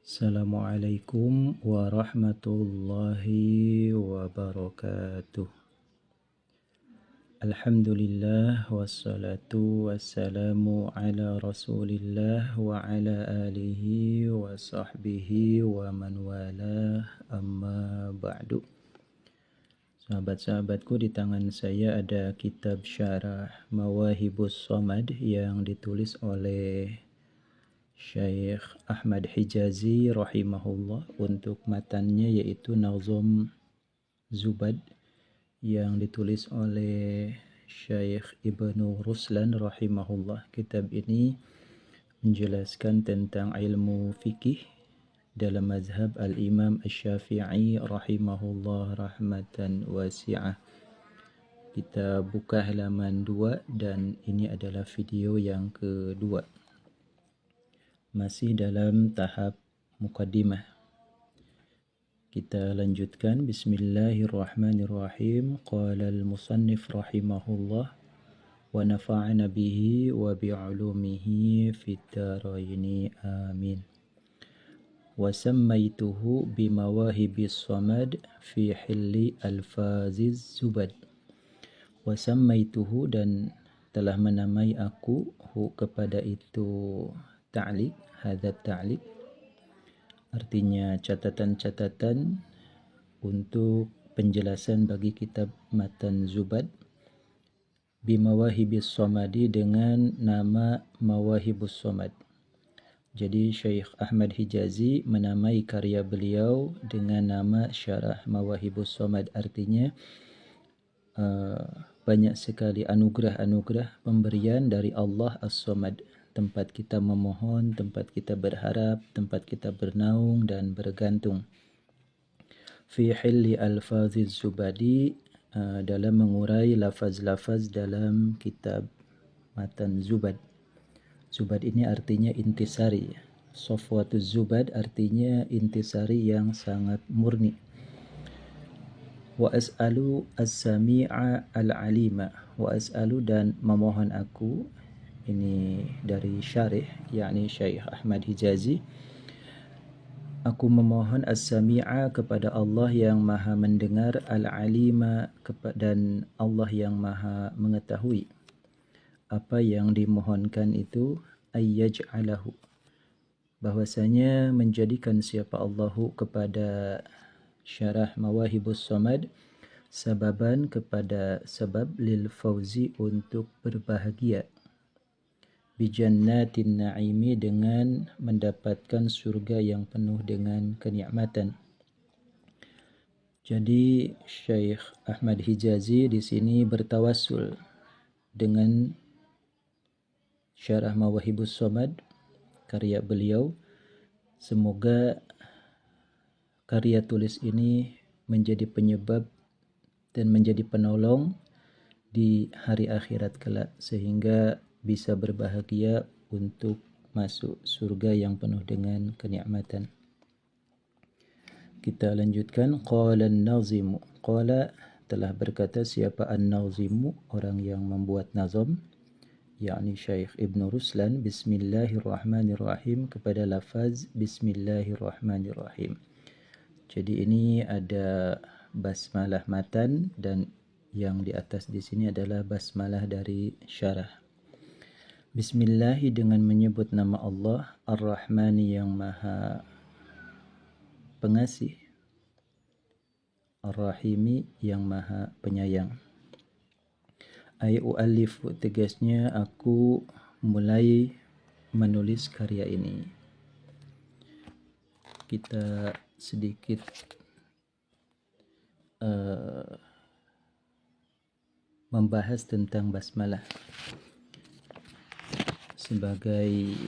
Assalamualaikum warahmatullahi wabarakatuh. Alhamdulillah wassalatu wassalamu ala rasulillah wa ala alihi wa sahbihi wa man walah, amma ba'du. Sahabat-sahabatku, di tangan saya ada kitab Syarah Mawahibus Shomad yang ditulis oleh Syekh Ahmad Hijazi rahimahullah. Untuk matannya yaitu Nazm Zubad yang ditulis oleh Syekh Ibnu Ruslan rahimahullah. Kitab ini menjelaskan tentang ilmu fikih dalam mazhab al-Imam Asy-Syafi'i rahimahullah rahmatan wasi'ah. Kita buka halaman 2 dan ini adalah video yang kedua. Masih dalam tahap muqaddimah. Kita lanjutkan. Bismillahirrahmanirrahim. Qala al-musannif rahimahullah wa nafa'ana bihi wa bi'ulumihi fid dharaini amin. Wa sammaituhu bimawahibis samad fi hilli alfaziz zubad. Wa sammaituhu, dan telah menamai aku kepada itu ta'liq, hadzal ta'liq, artinya catatan-catatan untuk penjelasan bagi kitab matan Zubad, bimawahibis somadi, dengan nama Mawahibus Somad. Jadi Syekh Ahmad Hijazi menamai karya beliau dengan nama Syarah Mawahibus Somad, artinya banyak sekali anugerah-anugerah pemberian dari Allah As-Somad, tempat kita memohon, tempat kita berharap, tempat kita bernaung dan bergantung. Fi hilli alfaziz zubadi, dalam mengurai lafaz-lafaz dalam kitab matan Zubad. Zubad ini artinya intisari. Safwatuz Zubad artinya intisari yang sangat murni. Wa as'alu as-sami'a al-alima. Wa as'alu, dan memohon aku, ini dari syarih, yakni Syekh Ahmad Hijazi. Aku memohon as-sami'a kepada Allah yang maha mendengar, al-alima, dan Allah yang maha mengetahui. Apa yang dimohonkan itu ayyaj'alahu, bahwasanya menjadikan siapa Allahu kepada Syarah Mawahibus Samad sababan, kepada sebab, lil fauzi, untuk berbahagia, bijannatin na'imi, dengan mendapatkan surga yang penuh dengan kenikmatan. Jadi Syekh Ahmad Hijazi di sini bertawassul dengan Syarah Mawahibus Samad, karya beliau. Semoga karya tulis ini menjadi penyebab dan menjadi penolong di hari akhirat kelak, sehingga bisa berbahagia untuk masuk surga yang penuh dengan kenikmatan. Kita lanjutkan. Qala an-nazimu, qala, telah berkata siapa an-nazimu, orang yang membuat nazam, yakni Syekh Ibnu Ruslan. Bismillahirrahmanirrahim, kepada lafaz Bismillahirrahmanirrahim. Jadi ini ada basmalah matan, dan yang di atas di sini adalah basmalah dari syarah. Bismillahi, dengan menyebut nama Allah, Ar-Rahmani, yang maha pengasih, Ar-Rahimi, yang maha penyayang. Ay u'allifu, tegasnya aku mulai menulis karya ini. Kita sedikit membahas tentang basmalah sebagai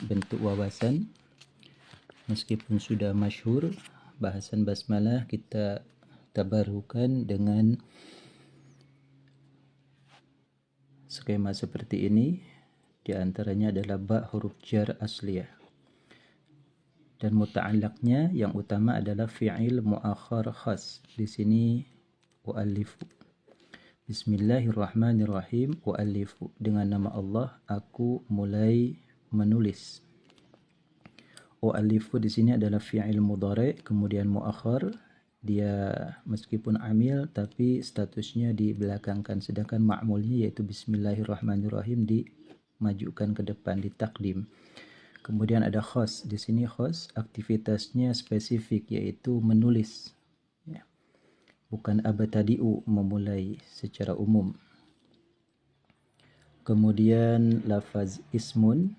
bentuk wawasan. Meskipun sudah masyhur bahasan basmalah, kita tabarukan dengan skema seperti ini. Di antaranya adalah ba huruf jar asliyah, dan muta'allaqnya yang utama adalah fi'il muakhar khas. Di sini u'allifu. Bismillahirrahmanirrahim, u'allifu, dengan nama Allah aku mulai menulis. U'alifu di sini adalah fi'il mudhari, kemudian muakhar. Dia meskipun amil tapi statusnya dibelakangkan, sedangkan ma'mulnya yaitu bismillahirrahmanirrahim dimajukan ke depan, ditakdim. Kemudian ada khos. Di sini khos aktivitasnya spesifik yaitu menulis. Ya. Bukan abtadi'u, memulai secara umum. Kemudian lafaz ismun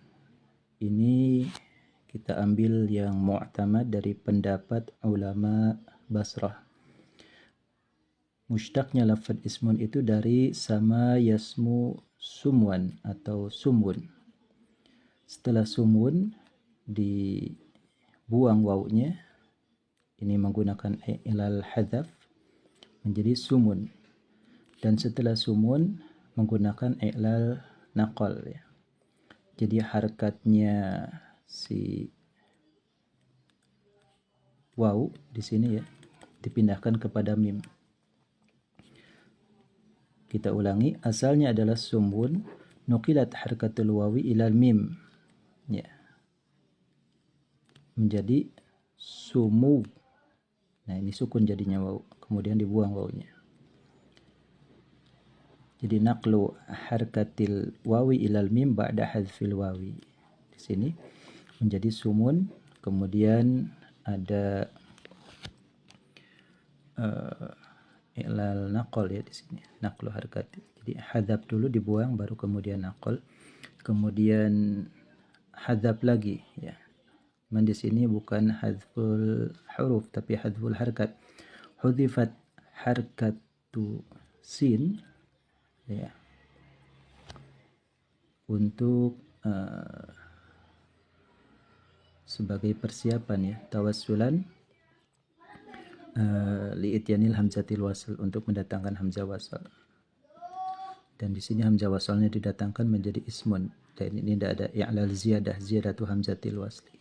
ini kita ambil yang mu'tamad dari pendapat ulama Basrah. Mushtaqnya lafaz ismun itu dari sama yasmu sumwan atau sumwun. Setelah sumun dibuang wawunya, ini menggunakan i'lal hadzaf menjadi sumun, dan setelah sumun menggunakan i'lal naqal ya. Jadi harkatnya si waw di sini ya dipindahkan kepada mim. Kita ulangi, asalnya adalah sumun, nuqilat harkatul wawi ilal mim. Ya. Menjadi sumu. Nah, ini sukun jadinya waw, kemudian dibuang wawnya. Jadi naqlu harkatil wawi ilal mim ba'da hadzfil wawi. Di sini menjadi sumun, kemudian ada i'lal naqal ya di sini. Naqlu harkat. Jadi hadzaf dulu dibuang baru kemudian naqal. Kemudian hadzaf lagi ya. Di sini bukan hadzful huruf tapi hadzful harkat. Hudzifat harkatu sin ya. Untuk sebagai persiapan ya, tawassulan li'ityanil hamzatil wasl, untuk mendatangkan hamzah wasal. Dan di sini hamzah wasalnya didatangkan menjadi ismun, dan ini tidak ada i'lal ziyadah, ziyadatu hamzatil wasli.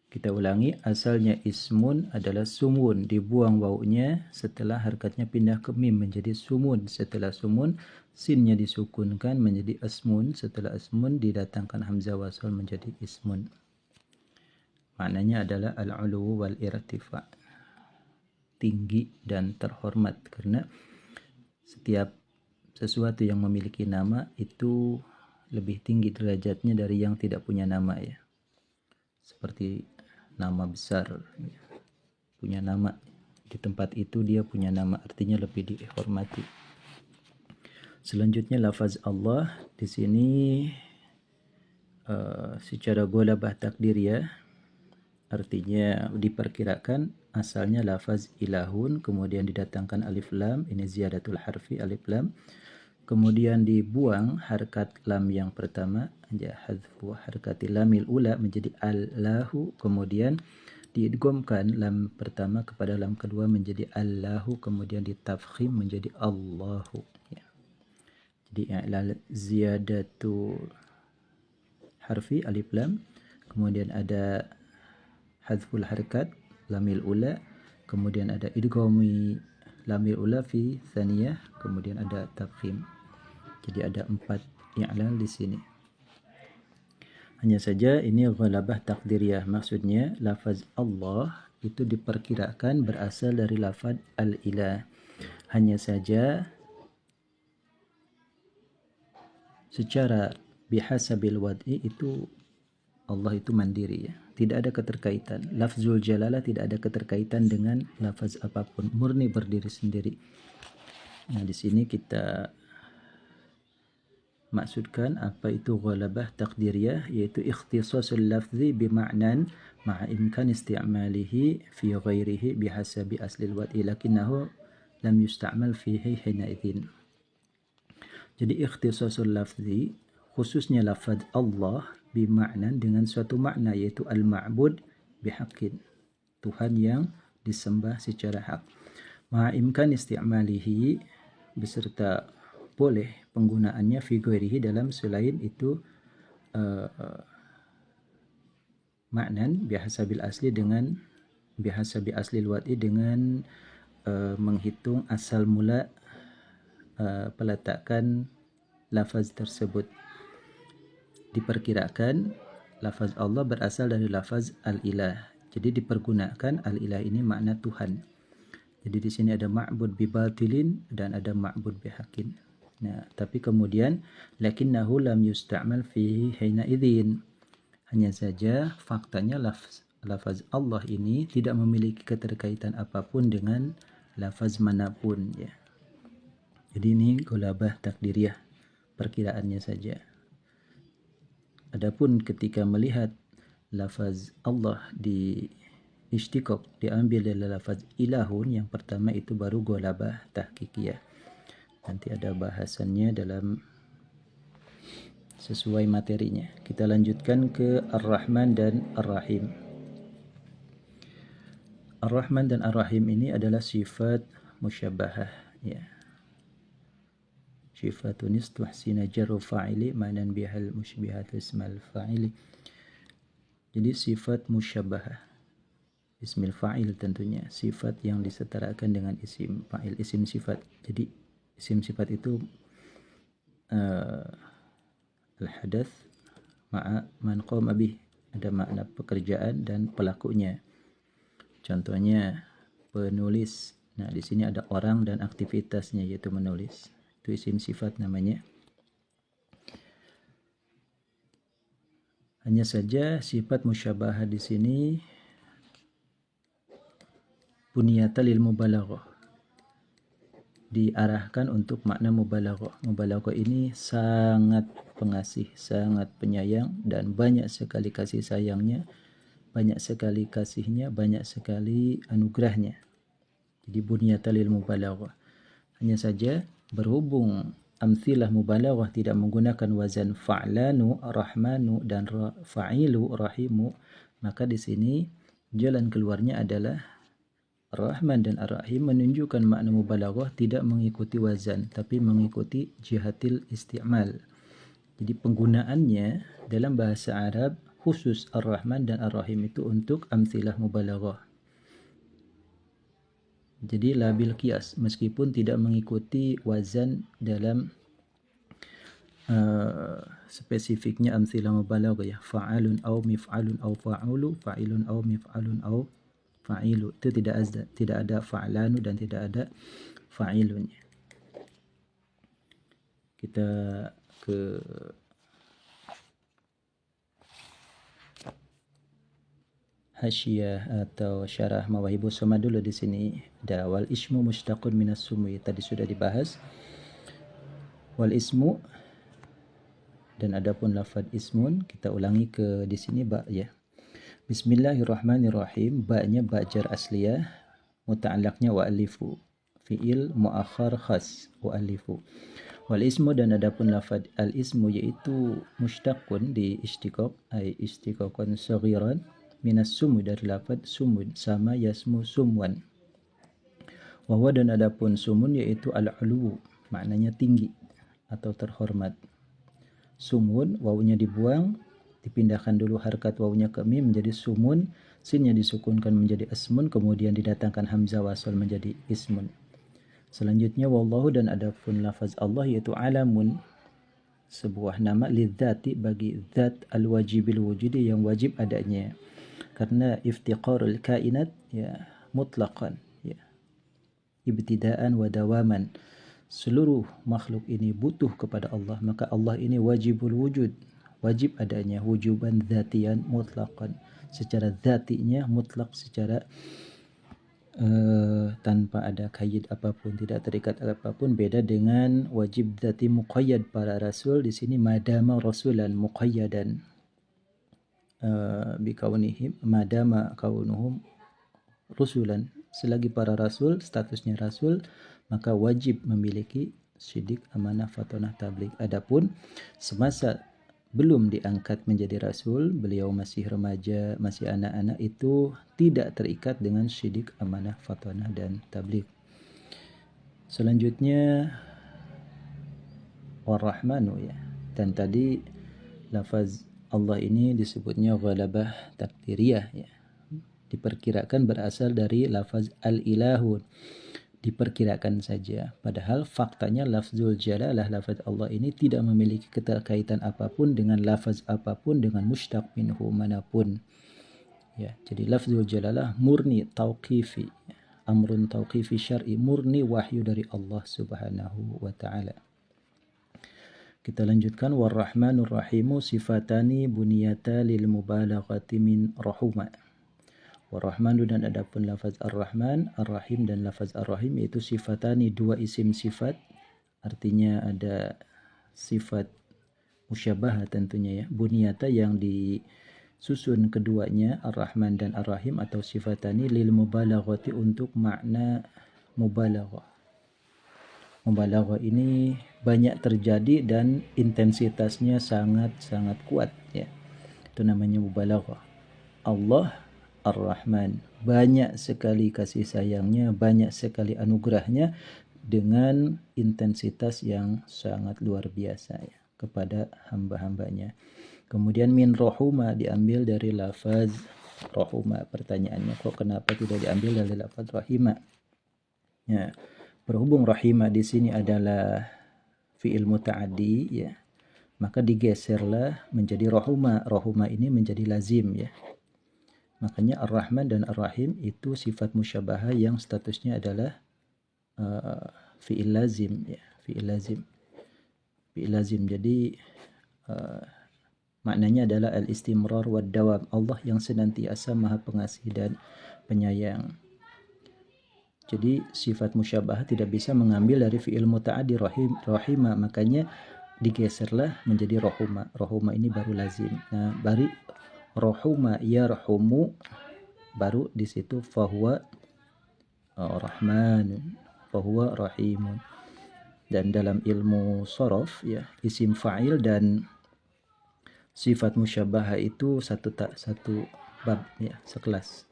Kita ulangi, asalnya ismun adalah sumun, dibuang wawunya, setelah harkatnya pindah ke mim menjadi sumun, setelah sumun sinnya disukunkan menjadi asmun, setelah asmun didatangkan hamzah wasal menjadi ismun. Maknanya adalah al-ulu wal irtifa, tinggi dan terhormat, karena setiap sesuatu yang memiliki nama itu lebih tinggi derajatnya dari yang tidak punya nama ya. Seperti nama besar, punya nama, di tempat itu dia punya nama, artinya lebih dihormati. Selanjutnya lafaz Allah di sini secara golabah takdir ya, artinya diperkirakan asalnya lafaz ilahun, kemudian didatangkan alif lam, ini ziyadatul harfi alif lam, kemudian dibuang harkat lam yang pertama, hadzfu harkati lamil ula menjadi allahu, kemudian diidghamkan lam pertama kepada lam kedua menjadi allahu, kemudian ditafkhim menjadi Allahu ya. Jadi i'lal ziyadatu harfi alif lam, kemudian ada hadzful harkat lamil ula, kemudian ada idghami lamil ula fi tsaniyah, kemudian ada tafkhim. Jadi ada 4 i'lal di sini. Hanya saja ini ghalabah takdiriyah, maksudnya lafaz Allah itu diperkirakan berasal dari lafaz al-ilah. Hanya saja secara bihasabil wad'i itu Allah itu mandiri ya. Tidak ada keterkaitan. Lafzul jalalah tidak ada keterkaitan dengan lafaz apapun, murni berdiri sendiri. Nah, di sini kita maksudkan apa itu ghalabah takdiriyah, yaitu ikhtisasul lafzi bima'nan ma'a imkan isti'malihi fi ghairihi bihasabi aslil wad'i lakinnahu lam yusta'mal fihi hina idzin. Jadi ikhtisasul lafzi, khususnya lafaz Allah, bima'nan dengan suatu makna, yaitu al-ma'bud bihaqqin, Tuhan yang disembah secara hak, ma'a imkan isti'malihi beserta boleh penggunaannya fi ghairihi dalam selain itu, maknan bihasabil asli dengan bihasabi aslil wad'i dengan menghitung asal mula peletakan lafaz tersebut. Diperkirakan lafaz Allah berasal dari lafaz al-ilah. Jadi dipergunakan al-ilah ini makna Tuhan. Jadi di sini ada ma'bud bibatilin dan ada ma'bud bihaqqin. Nah, tapi kemudian lakinnahu lam yusta'mal fihi hina idzin. Hanya saja faktanya lafaz Allah ini tidak memiliki keterkaitan apapun dengan lafaz manapun ya. Jadi ini ghalabah takdiriyah, perkiraannya saja. Adapun ketika melihat lafaz Allah di istiqaq diambil dari lafaz ilahun, yang pertama itu baru ghalabah tahqiqiyah. Nanti ada bahasannya dalam sesuai materinya. Kita lanjutkan ke Ar-Rahman dan Ar-Rahim. Ar-Rahman dan Ar-Rahim ini adalah sifat musyabbahah ya. Sifatun istuhsina jarru fa'ili ma'nan bihal musybihat ismal fa'ili. Jadi sifat musyabbahah, ismil fa'il tentunya, sifat yang disetarakan dengan isim fa'il, isim sifat. Jadi isim sifat itu al-hadath ma'a man qama bih, ada makna pekerjaan dan pelakunya. Contohnya penulis. Nah, di sini ada orang dan aktivitasnya yaitu menulis. Itu isim sifat namanya. Hanya saja sifat musyabbahah di sini buniyata lil mubalaghah, diarahkan untuk makna mubalaghah. Mubalaghah ini sangat pengasih, sangat penyayang, dan banyak sekali kasih sayangnya, banyak sekali kasihnya, banyak sekali anugerahnya. Jadi buniyata lil mubalaghah. Hanya saja berhubung amthilah mubalaghah tidak menggunakan wazan fa'lanu, rahmanu, dan fa'ilu, rahimu, maka di sini jalan keluarnya adalah Ar-Rahman dan Ar-Rahim menunjukkan makna mubalaghah tidak mengikuti wazan, tapi mengikuti jihatil isti'mal. Jadi penggunaannya dalam bahasa Arab khusus Ar-Rahman dan Ar-Rahim itu untuk amthilah mubalaghah. Jadi labil qiyas, meskipun tidak mengikuti wazan dalam spesifiknya amthilah mubalaghah ya, fa'alun au mif'alun au fa'ulu, fa'ilun au mif'alun au fa'ilu. Itu tidak ada fa'lanu dan tidak ada fa'ilun. Kita ke Hasyiyah atau syarah Mawahibus Samad dulu. Di sini ada wal ismu mushtaqun minas sumwi, tadi sudah dibahas wal ismu, dan adapun lafaz ismun kita ulangi ke di sini ba ya. Bismillahirrahmanirrahim, ba-nya ba jar asliyah, muta'allaqnya wa alifu, fi'il muakhar khas wa alifu. Wal ismu, dan adapun lafaz al ismu yaitu mushtaqun di istiqaq ay istiqaqan saghiran minas sumud, dari lafaz sumud, sama yasmu sumwan. Wa dan adapun sumun yaitu al-ulu, maknanya tinggi atau terhormat. Sumun, wawunya dibuang, dipindahkan dulu harkat wawunya ke mim menjadi sumun, sinnya disukunkan menjadi asmun, kemudian didatangkan hamzah wasal menjadi ismun. Selanjutnya wallahu, dan adapun lafaz Allah yaitu alamun, sebuah nama lidzati, bagi zat al-wajibil wujudi, yang wajib adanya, karena iftiqarul kainat ya mutlaqan ya, ibtidaan wa dawaman, seluruh makhluk ini butuh kepada Allah, maka Allah ini wajibul wujud, wajib adanya, wujuban dzatiyan mutlaqan, secara dzatinya mutlak, secara tanpa ada kaid apapun, tidak terikat apapun. Beda dengan wajib dzati muqayyad para rasul. Di sini madama rasulan muqayyadan bikaunihim, madama kaunuhum rusulan, selagi para rasul statusnya rasul, maka wajib memiliki syidik, amanah, fatonah, tabligh. Adapun semasa belum diangkat menjadi rasul, beliau masih remaja, masih anak-anak, itu tidak terikat dengan syidik, amanah, fatonah, dan tabligh. Selanjutnya War-Rahmanu ya, dan tadi lafaz Allah ini disebutnya ghalabah takdiriyah ya, diperkirakan berasal dari lafaz al-ilahun, diperkirakan saja. Padahal faktanya lafzul jalalah, lafaz Allah ini tidak memiliki keterkaitan apapun dengan lafaz apapun dengan mushtaq minhu manapun. Ya, jadi lafzul jalalah murni tauqifi, amrun tauqifi syar'i, murni wahyu dari Allah Subhanahu wa taala. Kita lanjutkan, warrahmanur rahimu sifatani buniyata lil mubalaghati min rahuma. Warrahmanu, dan adapun lafaz ar-rahman, ar-rahim dan lafaz ar-rahim yaitu sifatani, dua isim sifat, artinya ada sifat musyabahah tentunya ya, buniyata yang disusun keduanya, ar-rahman dan ar-rahim, atau sifatani lil mubalaghati untuk makna mubalaghah. Mubalaghah ini banyak terjadi dan intensitasnya sangat-sangat kuat ya. Itu namanya mubalaghah. Allah Ar-Rahman, banyak sekali kasih sayangnya, banyak sekali anugerahnya dengan intensitas yang sangat luar biasa ya kepada hamba-hambanya. Kemudian min rohuma diambil dari lafaz rohuma. Pertanyaannya, kok kenapa tidak diambil dari lafaz rahima? Ya, berhubung rahima di sini adalah fi'il muta'addi ya, maka digeserlah menjadi rohuma. Rohuma ini menjadi lazim ya. Makanya Ar-Rahman dan Ar-Rahim itu sifat musyabahah yang statusnya adalah fi'il lazim ya, fi'il lazim. Fi'il lazim. Jadi maknanya adalah al-istimrar wad dawam, Allah yang senantiasa Maha Pengasih dan Penyayang. Jadi sifat musyabahah tidak bisa mengambil dari fi'il muta'addi rahima, makanya digeserlah menjadi rohuma. Rohuma ini baru lazim. Nah, rohuma yarhumu, baru di situ fahuwa rahmanun, fahuwa rahimun. Dan dalam ilmu sorof ya, isim fa'il dan sifat musyabahah itu satu bab ya, sekelas.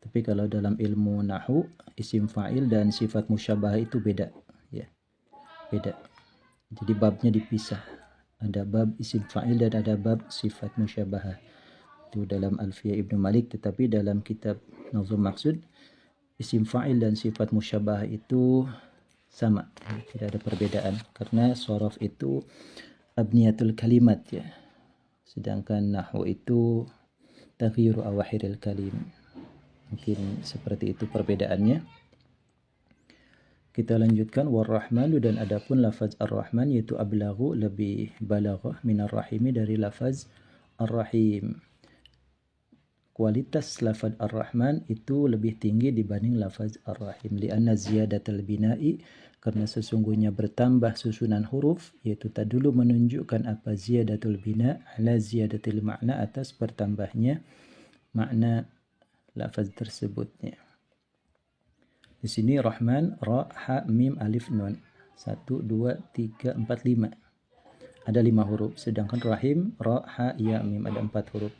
Tapi kalau dalam ilmu nahwu, isim fa'il dan sifat musyabahah itu beda ya, beda. Jadi babnya dipisah, ada bab isim fa'il dan ada bab sifat musyabahah. Itu dalam Alfiyah Ibnu Malik. Tetapi dalam kitab Nazm Maqsud, isim fa'il dan sifat musyabahah itu sama, tidak ada perbedaan, karena sorof itu abniyatul kalimat ya, sedangkan nahwu itu taghyiru awakhiril kalim. Mungkin seperti itu perbedaannya. Kita lanjutkan, warrahmanu, dan adapun lafaz ar-rahman yaitu ablaghu, lebih balaghah, minar rahimi, dari lafaz ar-rahim. Kualitas lafaz ar-rahman itu lebih tinggi dibanding lafaz ar-rahim, lianna ziyadatul bina'i, karena sesungguhnya bertambah susunan huruf, yaitu tadulu menunjukkan apa, ziyadatul bina ala ziyadatil makna, atas bertambahnya makna lafaz tersebutnya. Di sini rahman, ra, ha, mim, alif, nun, 1, 2, 3, 4, 5, ada 5 huruf, sedangkan rahim, ra, ha, ya, mim, ada 4 huruf.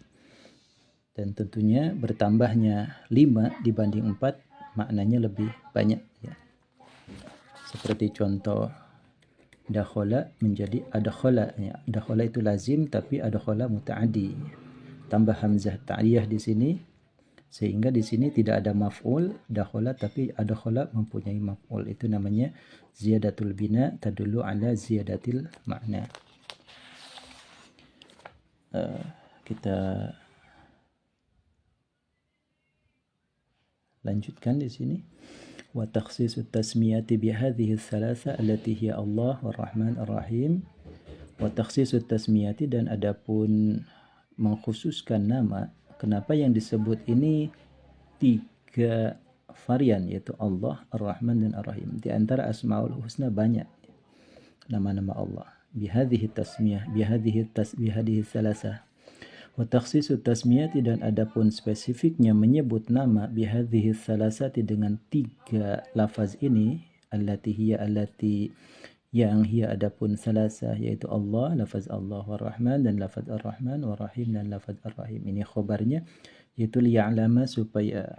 Dan tentunya bertambahnya 5 dibanding 4 maknanya lebih banyak ya. Seperti contoh dakhala menjadi adkhala ya. Dakhala itu lazim, tapi adkhala muta'addi. Tambah hamzah ta'diyah di sini, sehingga di sini tidak ada maf'ul dakhala, tapi adkhala mempunyai maf'ul. Itu namanya ziyadatul bina tadullu ala ziyadatil makna. Kita lanjutkan di sini, wa takhsisut tasmiyati bihadhihi thalatha allati hiya Allah war-Rahman ar-Rahim. Wa takhsisut tasmiyati, dan adapun mengkhususkan nama, kenapa yang disebut ini 3 varian, yaitu Allah, ar-Rahman dan ar-Rahim. Di antara Asmaul Husna banyak nama-nama Allah. Bihadhihi tasmiyah, bihadhihi thalatha. Wa takhsisut tasmiyati, dan adapun spesifiknya menyebut nama bihadhihi thalasati, dengan 3 lafaz ini, allati hiya, allati yang hiya, adapun salasah yaitu Allah, lafaz Allah, war-Rahman dan lafaz ar-Rahman, war-Rahim dan lafaz ar-Rahim. Ini khobarnya, yaitu liya'lama, supaya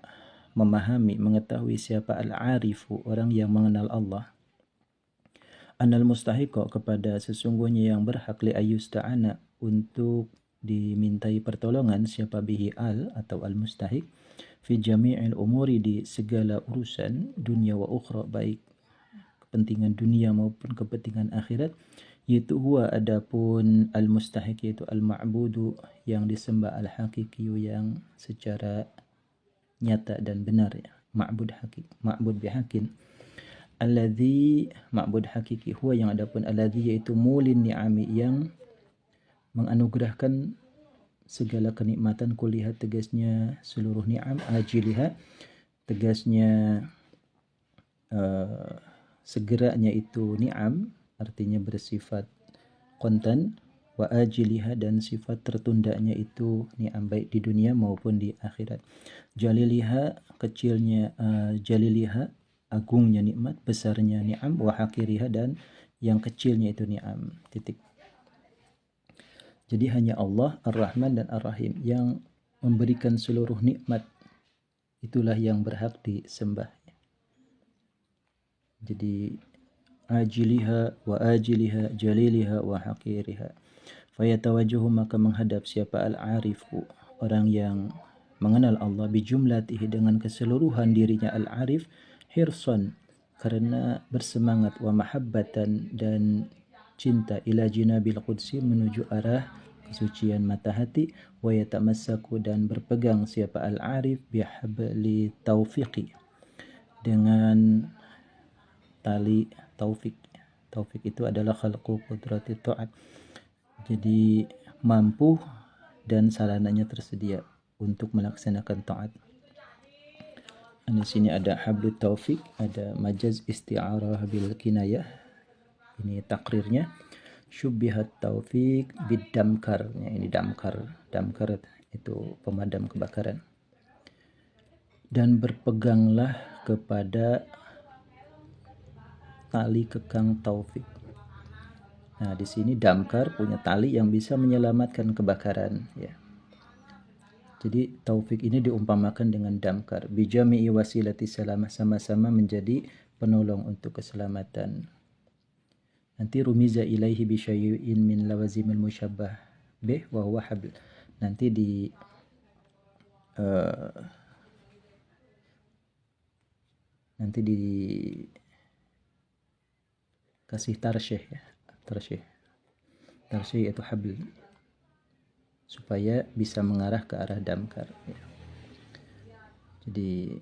memahami, mengetahui siapa al-arifu, orang yang mengenal Allah, anal mustahiqa, kepada sesungguhnya yang berhak, li ayyusta'ana, untuk dimintai pertolongan siapa bihi atau al-mustahik fi jami'il umuri di segala urusan dunia wa ukhra, baik kepentingan dunia maupun kepentingan akhirat, yaitu huwa adapun al-mustahik yaitu al-ma'budu yang disembah, al-haqiqi yang secara nyata dan benar ya, ma'bud hakiki, ma'bud bihakin, alladzi ma'bud hakiki, huwa yang adapun alladzi yaitu mulin ni'ami yang menganugerahkan segala kenikmatan, kulihat tegasnya seluruh ni'am, ajiliha tegasnya segeranya itu ni'am, artinya bersifat kontan, wa ajiliha dan sifat tertundanya itu ni'am baik di dunia maupun di akhirat. Jaliliha kecilnya, jaliliha agungnya nikmat, besarnya ni'am, wa hakiriha dan yang kecilnya itu ni'am. Titik. Jadi hanya Allah Ar-Rahman dan Ar-Rahim yang memberikan seluruh nikmat, itulah yang berhak disembah. Jadi ajiliha wa ajiliha, jaliliha wa hakiriha. Fayatawajjahu maka menghadap siapa al-arifu, orang yang mengenal Allah, bijumlatihi dengan keseluruhan dirinya al-arif, hirsan karena bersemangat, wa mahabbatan dan cinta, ila jinabil qudsi menuju arah kesucian mata hati, wa yatamassaku dan berpegang siapa al-arif bihabli taufiqi dengan tali taufik. Taufik itu adalah khalqu qudrati ta'at, jadi mampu dan sarananya tersedia untuk melaksanakan taat. Di sini ada hablut taufik, ada majaz isti'arah bil kinayah, ini takrirnya. Syubbihat taufik bid damkar, ya, ini damkar itu pemadam kebakaran. Dan berpeganglah kepada tali kekang taufik. Nah, di sini damkar punya tali yang bisa menyelamatkan kebakaran, ya. Jadi taufik ini diumpamakan dengan damkar, bijami'i wasilati salamah, sama-sama menjadi penolong untuk keselamatan. Nanti rumiza ilaihi bisyai'in min lawazimil musyabbah bih wa huwa habl. Nanti kasih tarsyih ya, tarsyih itu habl, supaya bisa mengarah ke arah damkar ya. Jadi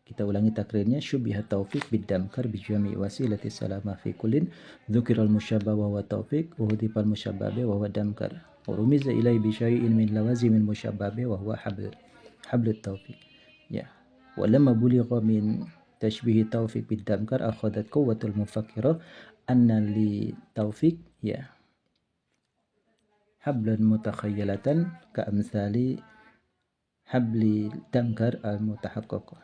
kita ulangi takrirnya, syubbihat taufik bid damkar bijami wasilati salamah fi kullin dzukiral musyabbah wa huwa taufik wa hudifal musyabbah wa huwa damkar wa rumiza ilai bi syai'in min lawazimil musyabbah wa huwa hablut taufik ya. Wa lamma buligha min tashbih taufik bid damkar akhadat quwwatul mufakkirah anna li taufik ya hablan mutakhayalatan ka amsali habli damkar al mutahaqqaq.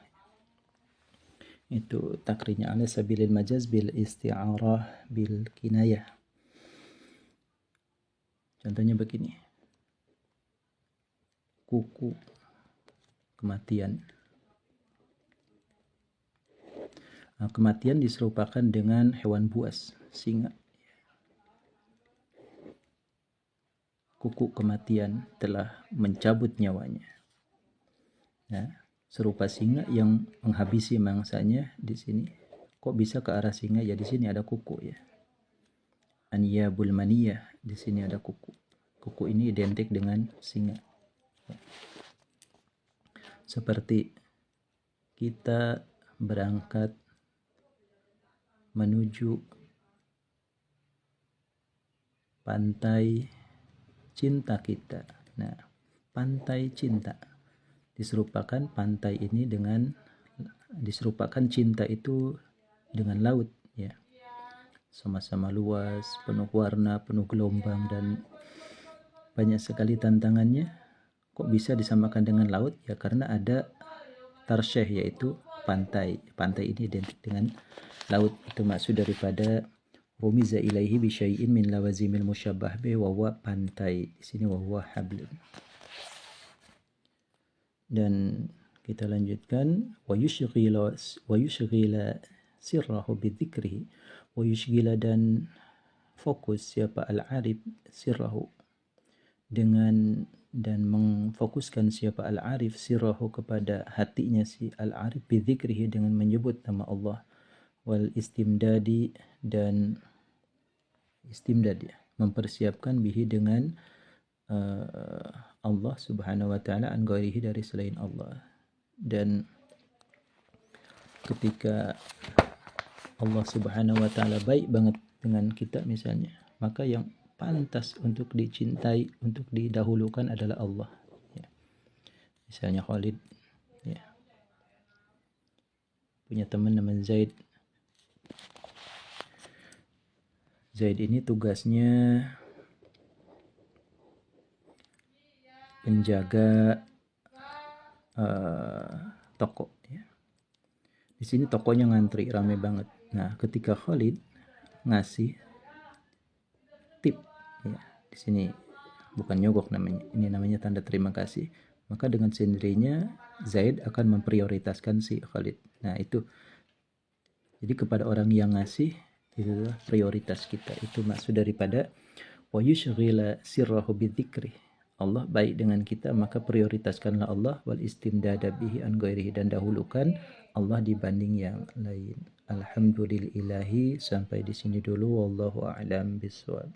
Itu takrinya ala sabilil majaz bil isti'arah bil kinayah. Contohnya begini, kuku kematian. Nah, kematian diserupakan dengan hewan buas, singa. Kuku kematian telah mencabut nyawanya. Nah, serupa singa yang menghabisi mangsanya di sini. Kok bisa ke arah singa? Ya di sini ada kuku ya. Anyabul maniyah, di sini ada kuku. Kuku ini identik dengan singa. Seperti kita berangkat menuju pantai cinta kita. Nah, pantai cinta diserupakan pantai ini dengan, diserupakan cinta itu dengan laut ya. Sama-sama luas, penuh warna, penuh gelombang dan banyak sekali tantangannya. Kok bisa disamakan dengan laut? Ya karena ada tarsyih yaitu pantai. Pantai ini identik dengan laut. Itu maksud daripada rumiza ilaihi bi syai'in min lawazimil musyabbah bi wa huwa pantai. Di sini wa huwa hablun. Dan kita lanjutkan, wa yushghila sirrahu bi dzikrihi, wa yushghila dan fokus siapa al-arif sirrahu dengan dan memfokuskan siapa al-arif sirrahu kepada hatinya si al-arif bidzikrihi dengan menyebut nama Allah wal istimdadi dan istimdad ya, mempersiapkan bihi dengan Allah subhanahu wa ta'ala an ghairihi dari selain Allah. Dan ketika Allah subhanahu wa ta'ala baik banget dengan kita misalnya, maka yang pantas untuk dicintai, untuk didahulukan adalah Allah ya. Misalnya Khalid ya, punya teman namanya Zaid. Zaid ini tugasnya penjaga toko ya. Di sini tokonya ngantri rame banget. Nah, ketika Khalid ngasih tip ya, di sini bukan nyogok namanya, ini namanya tanda terima kasih, maka dengan sendirinya Zaid akan memprioritaskan si Khalid. Nah, itu jadi kepada orang yang ngasih itulah prioritas kita. Itu maksud daripada wa yushghila sirrahu bidzikri. Allah baik dengan kita, maka prioritaskanlah Allah wal istimdada bihi an ghairihi, dan dahulukan Allah dibanding yang lain. Alhamdulillahi, sampai di sini dulu, wallahu a'lam bishawab.